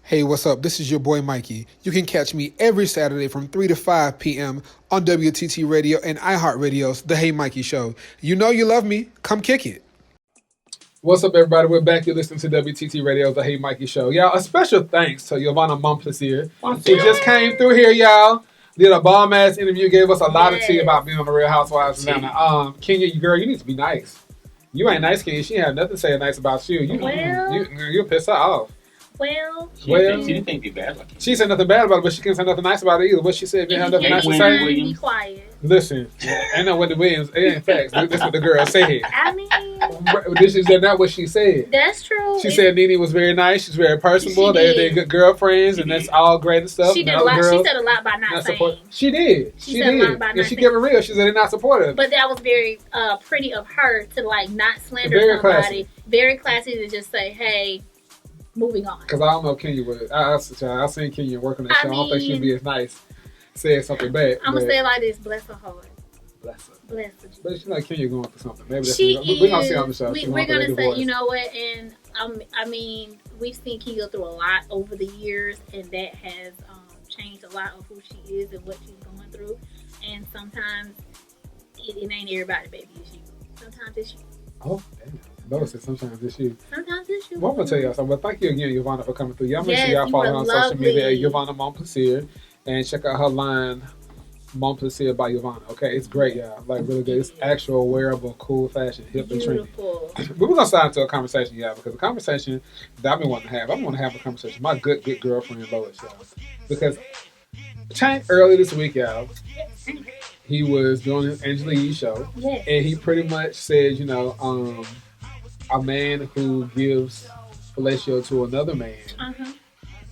Hey, what's up? This is your boy Mikey. You can catch me every Saturday from 3 to 5 p.m. on WTT Radio and iHeartRadio's The Hey Mikey Show. You know you love me. Come kick it. What's up, everybody? We're back. You're listening to WTT Radio's The Hey Mikey Show. Y'all, a special thanks to YOVANNA Montplaisir. She just came through here, y'all. Did a bomb-ass interview. Gave us a lot of tea about being on the Real Housewives of Atlanta. Kenya, girl, you need to be nice. You ain't nice, Kenya. She had nothing to say nice about you. You'll piss her off. She didn't think be bad like you. She said nothing bad about it, but she can't say nothing nice about it either. What she said, if you have nothing nice to say, be quiet. Listen, ain't no Wendy Williams. It ain't facts. This is what the girl said. I mean, this is not what she said. That's true. She said Nene was very nice. She's very personable. They're good girlfriends, and that's all great and stuff. She did a lot. She said a lot by not saying. She did. She said a lot by not saying. She kept it real. She said they're not supportive. But that was very pretty of her to like not slander somebody. Classy. Very classy to just say, hey. Moving on. Because I don't know Kenya would. I've seen Kenya work on that show. I don't think she'd be as nice saying something bad. I'm going to say it like this. Bless her heart. Bless her. Bless her. But she's like Kenya going through something. Maybe that's we're going to see on the show. We're going to say, you know what? And I mean, we've seen Kenya go through a lot over the years, and that has changed a lot of who she is and what she's going through. And sometimes it ain't everybody, baby. It's you. Sometimes it's you. Oh, damn. Notice it sometimes it's you. Sometimes it's you. Well, I'm going to tell y'all something. But thank you again, YOVANNA, for coming through. Y'all make sure y'all follow her on social media at YOVANNA Montplaisir. And check out her line, Montplaisir by YOVANNA. Okay, it's great, y'all. Like, really good. It's actual, wearable, cool fashion, hip and trendy. We're going to sign into a conversation, y'all, because the conversation that I've been wanting to have, I'm going to have a conversation with my good girlfriend, Lois, y'all. Because Tank earlier this week, y'all, he was doing his Angela Yee show. Yes. And he pretty much said, you know, a man who gives fellatio to another man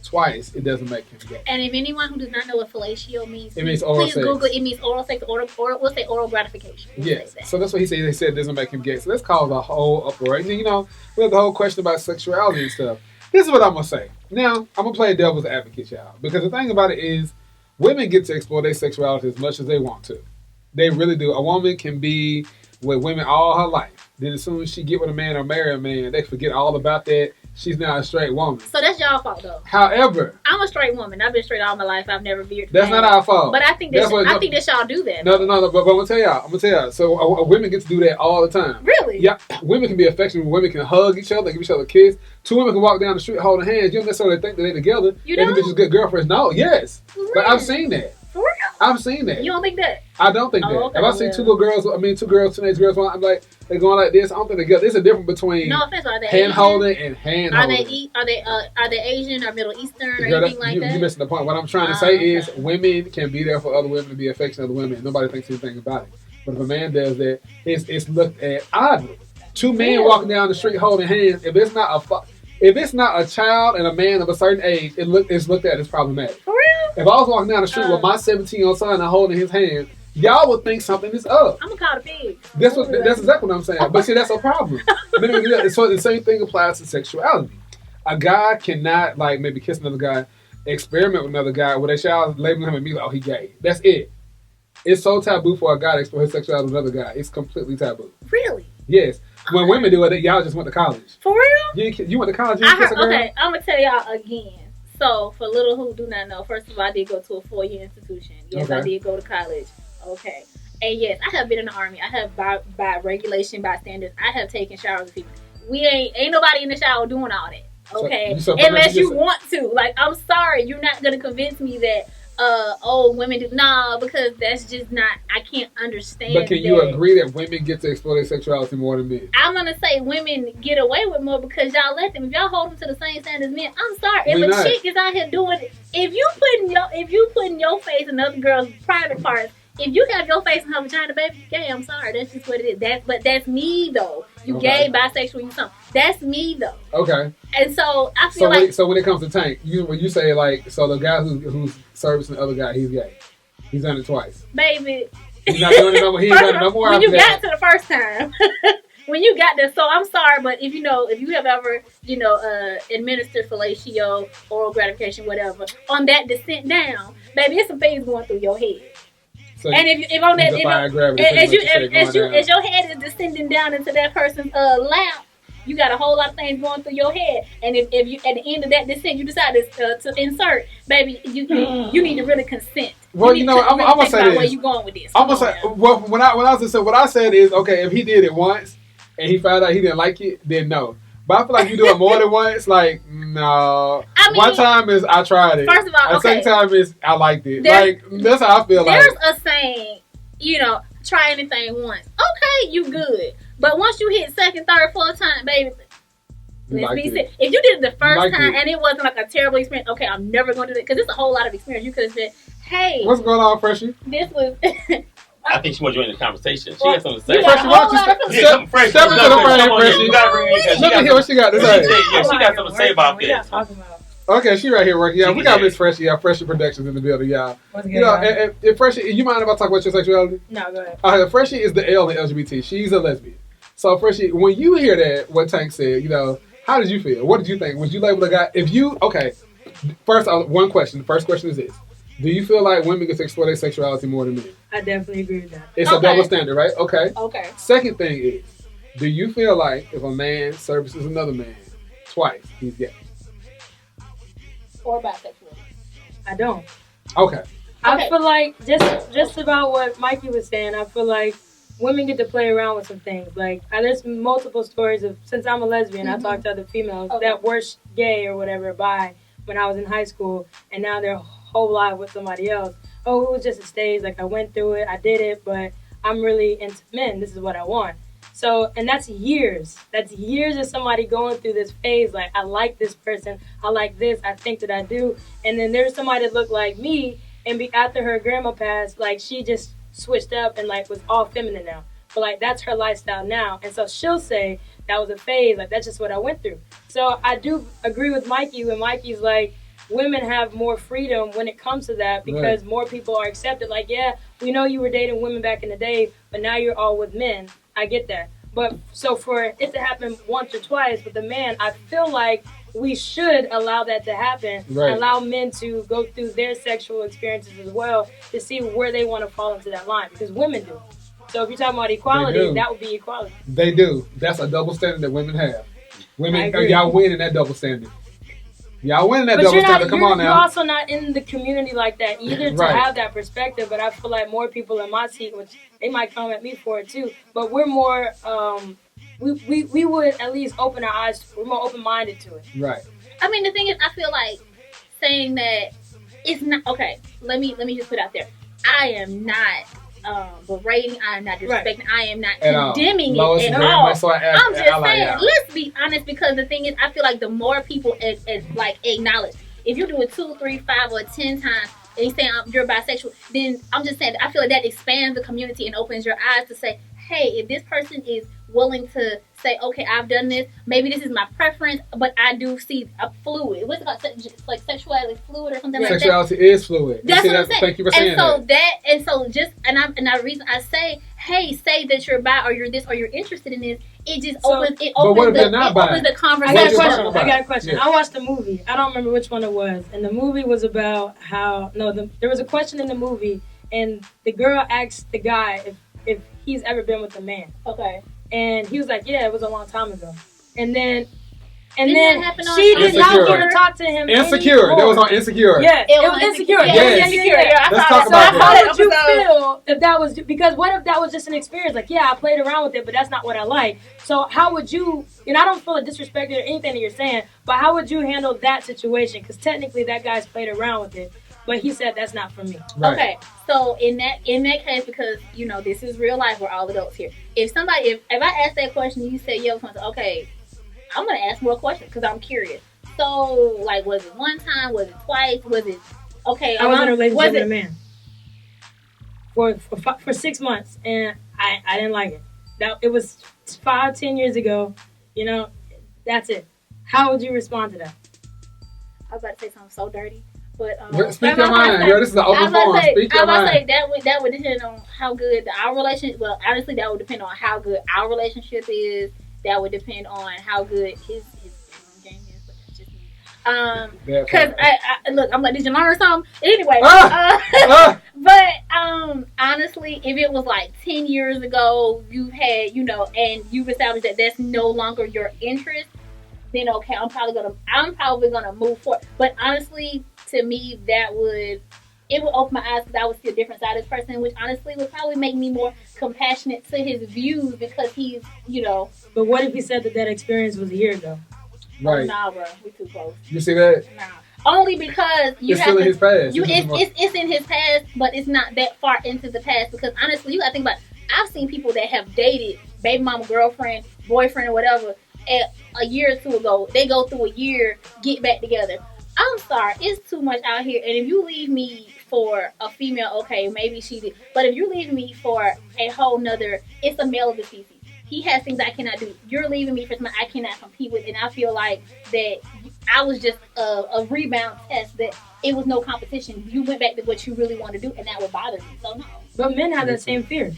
twice, it doesn't make him gay. And if anyone who does not know what fellatio means, it means oral please sex. Google. It means oral sex, we'll say oral gratification. Yes. So that's what he said. They said it doesn't make him gay. So let's cause a whole uproar. And you know, we have the whole question about sexuality and stuff. This is what I'm going to say. Now, I'm going to play devil's advocate, y'all. Because the thing about it is, women get to explore their sexuality as much as they want to. They really do. A woman can be with women all her life. Then as soon as she get with a man or marry a man, they forget all about that. She's now a straight woman. So that's y'all fault, though. However, I'm a straight woman. I've been straight all my life. I've never veered. That's not our fault. But I think that y'all do that. No. But I'm gonna tell y'all. So women get to do that all the time. Really? Yeah. Women can be affectionate. Women can hug each other, give each other a kiss. Two women can walk down the street holding hands. You don't necessarily think that they're together. You don't? They're just good girlfriends. No. Yes. Really? But I've seen that. For real? I've seen that. You don't think that? I don't think that. Okay, if I see two teenage girls, I'm like, they're going like this. I don't think they're together. There's a difference between no offense, are they hand Asian? Holding and hand holding. Are they Asian or Middle Eastern or anything like that? You're missing the point. What I'm trying to say is women can be there for other women to be affectionate of other women. Nobody thinks anything about it. But if a man does that, it's looked at oddly. Two men walking down the street holding hands. If it's not a child and a man of a certain age, it's looked at as problematic. For real? If I was walking down the street with my 17-year-old son and holding his hand, y'all would think something is up. I'm gonna call the pig. That's exactly what I'm saying. But see, that's a problem. So the same thing applies to sexuality. A guy cannot maybe kiss another guy, experiment with another guy, where they shall label him and be like, oh, he gay. That's it. It's so taboo for a guy to explore his sexuality with another guy. It's completely taboo. Really? Yes. When women do it, y'all just went to college. For real? You went to college? Okay, I'm going to tell y'all again. So, for little who do not know, first of all, I did go to a 4-year institution. Yes, I did go to college. Okay. And yes, I have been in the Army. I have, by regulation, by standards, I have taken showers with people. We ain't nobody in the shower doing all that. Okay? So unless you want to. Like, I'm sorry. You're not going to convince me that women do. Nah, because that's just not, I can't understand. But can you agree that women get to explore their sexuality more than men? I'm gonna say women get away with more because y'all let them. If y'all hold them to the same standard as men, I'm sorry. If a chick is out here doing it, if you putting your face in other girls' private parts, if you have your face in her vagina, baby, gay. I'm sorry. That's just what it is. But that's me though. You gay, bisexual, you something. That's me though. Okay. And so I feel so when it comes to Tank, when you say so the guy who's servicing the other guy, he's gay. He's done it twice. Baby. He's not doing it no more. He ain't done it no more. When you got to the first time. When you got there, so I'm sorry, but if you have ever, administered fellatio, oral gratification, whatever, on that descent down, baby, it's some things going through your head. So and if on that, as your head is descending down into that person's lap, You got a whole lot of things going through your head, and if you at the end of that descent you decide to insert, baby, you need to really consent. Well, I'm gonna say this. Where you going with this? I'm gonna say, well, when I was just saying, what I said is, okay, if he did it once and he found out he didn't like it, then no. But I feel like you do it more than once, like, no. I mean, one time is I tried it. First of all, okay. The second time is I liked it. Like, that's how I feel. There's a saying, try anything once. Okay, you good. But once you hit second, third, fourth time, baby, let's be serious. If you did it the first time and it wasn't like a terrible experience, okay, I'm never going to do it. Because it's a whole lot of experience. You could have said, hey. What's going on, Freshie? This was... I think she wants to join the conversation. She got something to say. Freshie, why don't you step into the frame, Freshie? You gotta bring it in. Let me hear what she got to say. Yeah, she got something to say about this. Okay, she right here working. Yeah, we got Miss Freshie. Yeah, Freshie Productions in the building, y'all. And Freshie, you mind if I talk about your sexuality? No, go ahead. Freshie is the L in LGBT. She's a lesbian. So, Freshie, when you hear that, what Tank said, how did you feel? What did you think? Would you label a guy? First, one question. The first question is this. Do you feel like women get to explore their sexuality more than men? I definitely agree with that. It's a double standard, right? Okay. Okay. Second thing is, do you feel like if a man services another man twice, he's gay? Or bisexual? I don't. Okay. I feel like, just about what Mikey was saying, I feel like women get to play around with some things. Like, there's multiple stories of, since I'm a lesbian, I talked to other females that were gay or whatever, bi, when I was in high school, and now they're whole life with somebody else. Oh, it was just a stage. Like, I went through it, I did it, but I'm really into men. This is what I want. So, and that's years. That's years of somebody going through this phase. Like, I like this person. I like this. I think that I do. And then there's somebody that looked like me, and after her grandma passed, like, she just switched up and, like, was all feminine now. But, like, that's her lifestyle now. And so she'll say that was a phase. Like, that's just what I went through. So I do agree with Mikey when Mikey's like, women have more freedom when it comes to that because more people are accepted. Like, yeah, we know you were dating women back in the day, but now you're all with men. I get that. But so for it to happen once or twice with the man, I feel like we should allow that to happen. Right. Allow men to go through their sexual experiences as well to see where they want to fall into that line because women do. So if you're talking about equality, that would be equality. They do. That's a double standard that women have. Women, y'all win in that double standard. Y'all win that double standard. Come on now. You're also not in the community like that either to have that perspective. But I feel like more people in my seat, which they might come at me for it too. But we're more, we would at least open our eyes. We're more open-minded to it. Right. I mean, the thing is, I feel like saying that it's not okay. Let me just put it out there. I am not berating. I am not disrespecting. I am not condemning it at all. I'm just saying, let's be honest, because the thing is, I feel like the more people like acknowledge, if you do it 2, 3, 5, or 10 times, and you say you're bisexual, then I'm just saying, I feel like that expands the community and opens your eyes to say, hey, if this person is willing to say, okay, I've done this, maybe this is my preference, but I do see a fluid. What's it called? Like sexuality fluid or something like that? Sexuality is fluid. That's what I'm saying. Thank you for saying that. And so the reason I say, hey, say that you're bi or you're this or you're interested in this, it just opens the conversation. I got a question. Yeah. I watched a movie. I don't remember which one it was. And the movie was about there was a question in the movie, and the girl asked the guy if he's ever been with a man. Okay. And he was like, yeah, it was a long time ago. And then she did not want to talk to him. Insecure. Anymore. That was on Insecure. Yeah, it was Insecure. Yes. Yeah. Let's talk about that. How would you feel if that was, because what if that was just an experience? Like, yeah, I played around with it, but that's not what I like. So how would you, I don't feel disrespected or anything that you're saying, but how would you handle that situation? Because technically that guy's played around with it. But he said that's not for me. Right. Okay, so in that case, because this is real life, we're all adults here. If I ask that question, and you say yeah, okay, I'm gonna ask more questions because I'm curious. So, like, was it one time? Was it twice? Was it okay? I was in a relationship with a man for 6 months, and I didn't like it. It was 5-10 years ago. That's it. How would you respond to that? I was about to say something so dirty. But speak your mind, girl. This is an open forum. Speak your mind. I was about to say that would depend on how good our relationship. Well, honestly, that would depend on how good our relationship is. That would depend on how good his game is. But that's just me. Because I look, I'm like, did you learn something? Anyway, but I Honestly, if it was like 10 years ago, you had, and you've established that that's no longer your interest, then okay, I'm probably gonna move forward. But honestly, to me, it would open my eyes because I would see a different side of this person, which honestly would probably make me more compassionate to his views because he's, But what if he said that experience was a year ago? Right. Oh, nah, bro, we too close. You see that? Nah. Only because it's still in his past. It's in his past, but it's not that far into the past because honestly, you gotta think about it. I've seen people that have dated baby mama, girlfriend, boyfriend, or whatever a year or two ago. They go through a year, get back together. I'm sorry, it's too much out here. And if you leave me for a female, okay, maybe she did. But if you leave me for a whole nother, it's a male of the species. He has things I cannot do. You're leaving me for something I cannot compete with. And I feel like that I was just a rebound test, that it was no competition. You went back to what you really want to do, and that would bother me. So, no. But men have that same fear.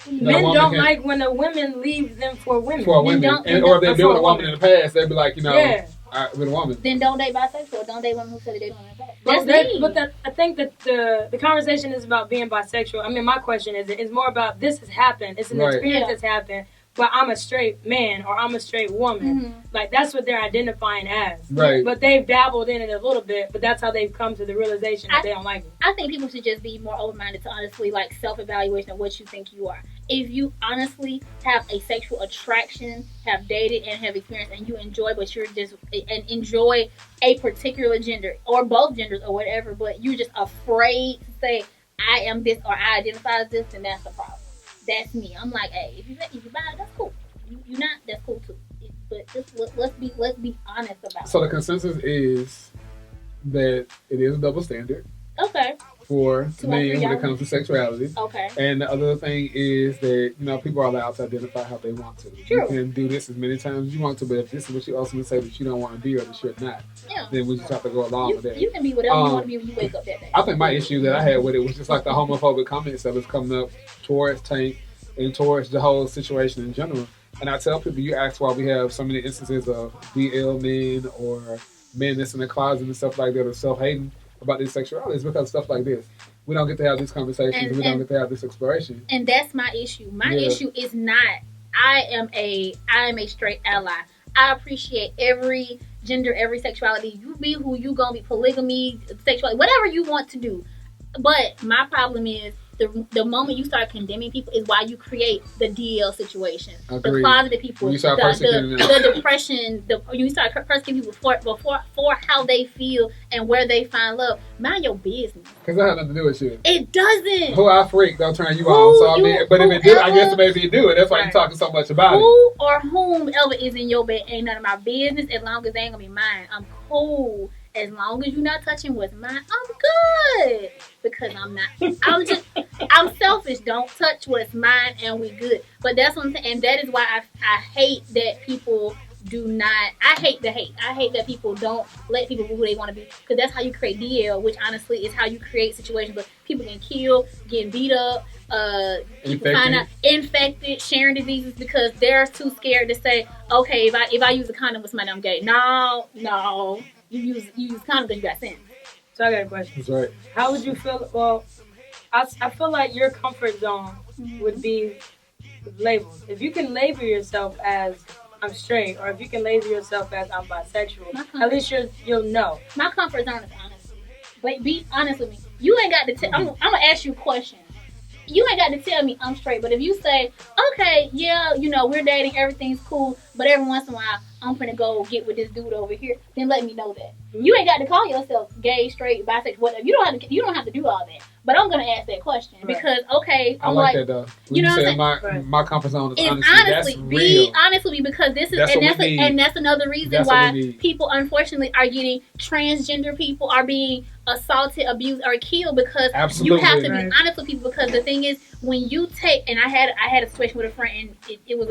Men don't like when a woman leaves them for women. For women. Or if they've been with a woman in the past, they'd be like, with a woman. Then don't date bisexual. Don't date women who said they don't in the past. I think that the conversation is about being bisexual. I mean, my question is more about this has happened. It's an experience that's happened. But I'm a straight man or I'm a straight woman. Mm-hmm. Like, that's what they're identifying as. Right. But they've dabbled in it a little bit, but that's how they've come to the realization that they don't like it. I think people should just be more open-minded to honestly, like, self-evaluation of what you think you are. If you honestly have a sexual attraction, have dated and have experienced, and you enjoy, but you're just, and enjoy a particular gender, or both genders or whatever, but you're just afraid to say, I am this or I identify as this, then that's the problem. That's me. I'm like, hey, if you buy it, that's cool. You not, that's cool too. But just let's be honest about it. So the consensus is that it is a double standard. Okay. For men when it comes to sexuality. Okay. And the other thing is that, people are allowed to identify how they want to. True. You can do this as many times as you want to, but if this is what you ultimately say that you don't want to be or that you're not, then we just have to go along with that. You can be whatever you want to be when you wake up that day. I think my issue that I had with it was just like the homophobic comments that was coming up towards Tank and towards the whole situation in general. And I tell people, you ask why we have so many instances of BL men or men that's in the closet and stuff like that are self-hating about their sexuality. It's because stuff like this. We don't get to have these conversations. We don't get to have this exploration. And that's my issue. My issue is not, I am a straight ally. I appreciate every gender, every sexuality. You be who you gonna be, polygamy, sexuality, whatever you want to do. But my problem is, the moment you start condemning people is why you create the DL situation. Agreed. The closeted people, when you start the depression, you start persecuting people for how they feel and where they find love. Mind your business. Because that has nothing to do with you. It doesn't. Who I freak don't turn you on. So I mean, but if it did, I guess maybe it do. And that's why you're talking so much about it. Who or whomever is in your bed ain't none of my business as long as they ain't gonna be mine. I'm cool. As long as you're not touching what's mine, I'm good. Because I'm selfish. Don't touch what's mine and we good. But that's what I'm saying. And that is why I hate that people do not, I hate the hate. I hate that people don't let people be who they want to be. Because that's how you create DL, which honestly is how you create situations where people getting killed, getting beat up, people find out infected, sharing diseases because they're too scared to say, okay, if I use a condom with somebody, I'm gay. No. You use condom because you got sin. So I got a question. That's right. How would you feel? Well, I feel like your comfort zone would be labels. If you can label yourself as I'm straight, or if you can label yourself as I'm bisexual, at least you'll know. My comfort zone is honesty. But be honest with me. You ain't got to tell. I'm gonna ask you a question. You ain't got to tell me I'm straight, but if you say, okay, yeah, we're dating, everything's cool, but every once in a while, I'm finna go get with this dude over here, then let me know that. You ain't got to call yourself gay, straight, bisexual, whatever. You don't have to do all that. But I'm gonna ask that question because I like that though. When you say my comfort zone is honesty. That's real. Be honest with me because this is that's another reason why people unfortunately are getting transgender people are being assaulted, abused, or killed because you have to be honest with people because the thing is when you take and I had a situation with a friend and it was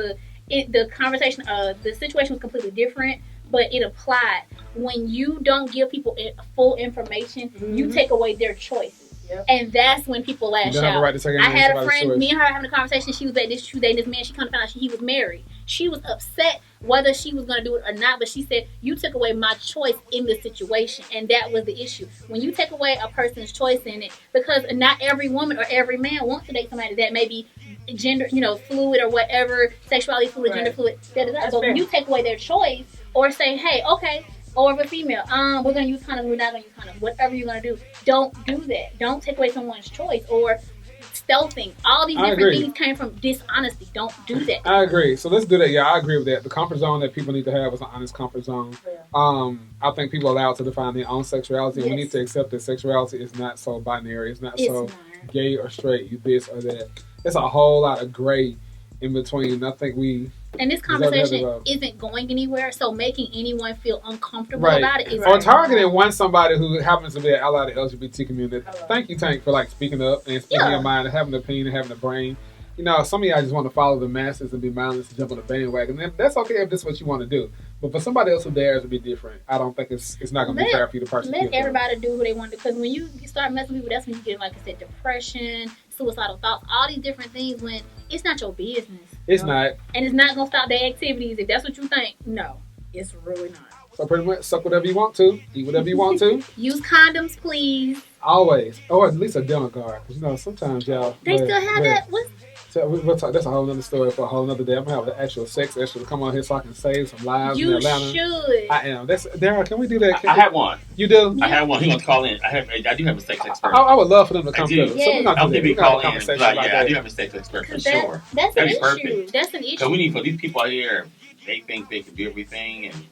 the conversation the situation was completely different. But it applied. When you don't give people full information, you take away their choices. Yep. And that's when people lash out. I had a friend, me and her having a conversation. She was at this man. She kind of found out he was married. She was upset whether she was going to do it or not. But she said, you took away my choice in the situation. And that was the issue. When you take away a person's choice in it, because not every woman or every man wants to date somebody that may be gender, fluid or whatever, sexuality fluid, gender fluid. But when you take away their choice or say, hey, okay, or if a female, we're going to use condoms, we're not going to use condoms, whatever you're going to do, don't do that. Don't take away someone's choice or stealthing. All these different things came from dishonesty. Don't do that. I agree. So let's do that. Yeah, I agree with that. The comfort zone that people need to have is an honest comfort zone. Yeah. I think people are allowed to define their own sexuality. Yes. We need to accept that sexuality is not so binary. It's not gay or straight, you this or that. It's a whole lot of gray in between. I think and this conversation isn't going anywhere, so making anyone feel uncomfortable about it is or targeting somebody who happens to be an ally of the LGBT community. Thank you, Tank, for speaking up and speaking your mind and having an opinion and having a brain. Some of y'all just want to follow the masses and be mindless and jump on the bandwagon. And that's okay if that's what you want to do. But for somebody else who dares to be different, I don't think it's not going to be fair for you to persecute them. Let everybody do who they want to do. Because when you start messing with people, that's when you get, like I said, depression, suicidal thoughts, all these different things when it's not your business. It's not. And it's not going to stop their activities. If that's what you think, no, it's really not. So pretty much suck whatever you want to, eat whatever you want to. Use condoms, please. Always. Or at least a dental guard. Because, sometimes y'all... They still have that? So we'll talk. That's a whole other story for a whole other day. I'm gonna have the actual sex to come on here so I can save some lives in Atlanta. You should. I am. That's Daryl. Can we do that? I have one. You do? I have one. He wants to call in. I do have a sex expert. I would love for them to come through. Yes. So we're I'll give you a call in. I do have a sex expert for sure. That's an issue. Perfect. That's an issue. Because we need for these people out here. They think they can do everything and.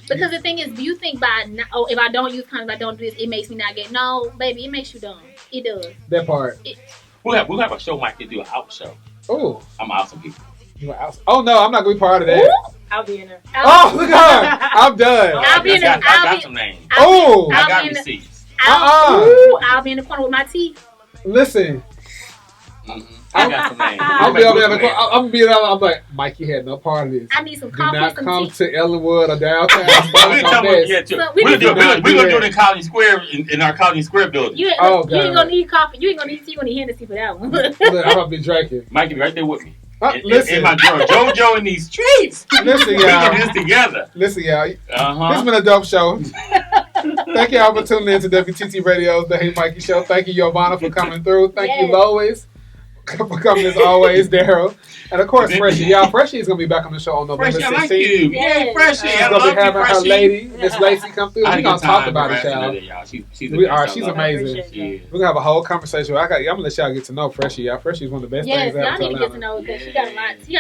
Because the thing is, do you think if I don't use condoms, I don't do this, it makes me not get... No, baby, it makes you dumb. It does. That part. We'll have a show, Mike, to do an out show. Oh. I'm out some people. You are out? Oh, no, I'm not going to be part of that. Ooh. I'll be in there. Look at her. I'm done. I'll be in there. I got some names. Oh. I got receipts. I'll be in the corner with my teeth. Listen. Mm-hmm. I got some names. I'm gonna be there. I'm like, Mikey had no part of this. I need some coffee. Do not come to Ellenwood or downtown. We're gonna do it in Colony Square in our Colony Square building. You ain't gonna need coffee. You ain't gonna need tea when you Hennessy for that one. Look, I'm gonna be drinking. Mikey, right there with me. Listen, in my girl JoJo in these streets. Listen, y'all. We get this together. Listen, y'all. This has been a dope show. Thank y'all for tuning in to WTT Radio's The Hey Mikey Show. Thank you, YOVANNA, for coming through. Thank you, Lois, for coming as always, Daryl. And of course, Freshie. Y'all, Freshie is going to be back on the show on November 16th. Like you. Yeah, Freshie. She's going to be having her lady, Miss Lacey, come through. We're going to talk about it, y'all. She's amazing. We're going to have a whole conversation. I'm going to let y'all get to know Freshie, y'all. Freshie's one of the best things ever. Yes, y'all need to get to know her because she got a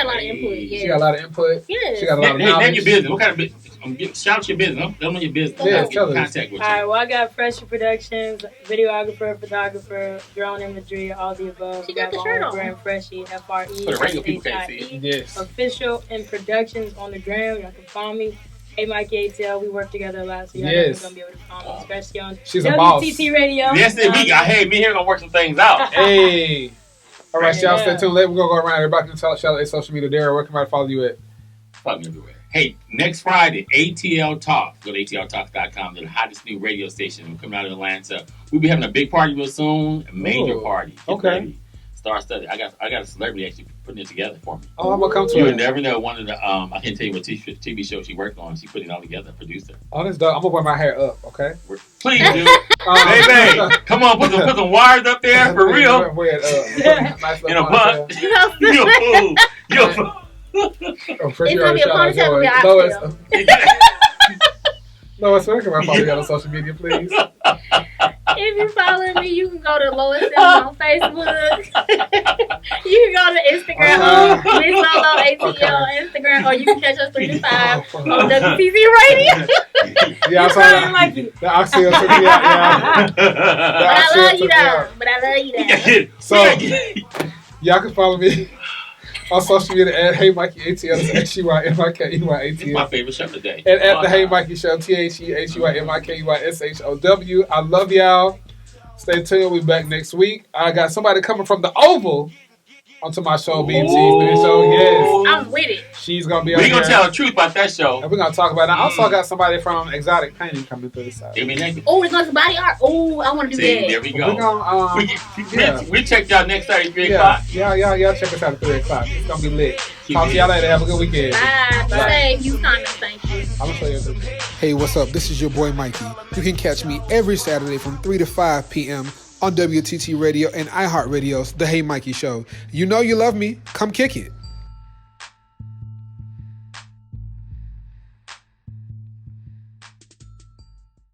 lot of input. She got a lot of input. Yes. She got a lot of knowledge. Name your business. What kind of business? Shout out your business. Tell me your business. Yeah, tell us. Contact with you. All right, well, I got Freshie Productions, videographer, photographer, drone imagery, all the above. She got the shirt on. Brand Freshie, For the regular people can't see FRESHIE. Yes. Official and productions on the gram. Y'all can follow me. Hey, Mikey ATL. We work together a lot, so y'all definitely gonna be able to follow me, especially on She's a boss. WTT Radio. Yes, me here gonna work some things out. Hey. All right, y'all, stay tuned. We're gonna go around. Everybody can shout out their social media. Daryl, where can I follow you at? Follow me everywhere. Hey, next Friday, ATL Talk. Go to ATLTalk.com. The hottest new radio station. We're coming out of Atlanta. We'll be having a big party real soon. A major party. Okay. Star study. I got a celebrity actually putting it together for me. Oh, I'm gonna come to you. it. You never know. One of the I can't tell you what TV show she worked on. She put it all together. Producer. Oh, that's dope. I'm gonna wear my hair up. Okay. Please do. Baby, come on, put some wires up there for real. Wear it up. In a bun. You're a fool. You're a fool. It's gonna be a ponytail with Lois, where can I follow you on social media, please? If you follow me, you can go to Lois on Facebook. You can go to Instagram, Miss Lolo ATL on Instagram, or you can catch us 3 to 5 on WTC Radio. Yeah, I saw that. The Oxyl took me out, yeah. But I love you though. So, y'all can follow me on social media at Hey Mikey ATL. That's HEYMIKEYATL. It's my favorite show today. And at the Hey Mikey Show, TheHeyMikeyShow. I love y'all. Stay tuned. We'll be back next week. I got somebody coming from the Oval onto my show, BMT. So, yes. I'm with it. She's going to be on We're going to tell the truth about that show. And we're going to talk about it. I also got somebody from Exotic Painting coming through the side. Oh, it's going to body art. Oh, I want to do that. There we go. We check y'all next Saturday, 3 o'clock. Yeah, check us out at 3 o'clock. It's going to be lit. Talk to y'all later. Have a good weekend. Bye. Say you Simon. Thank you. I'm gonna show you this. Hey, what's up? This is your boy Mikey. You can catch me every Saturday from 3 to 5 p.m. on WTT Radio and iHeartRadio's The Hey Mikey Show. You know you love me. Come kick it.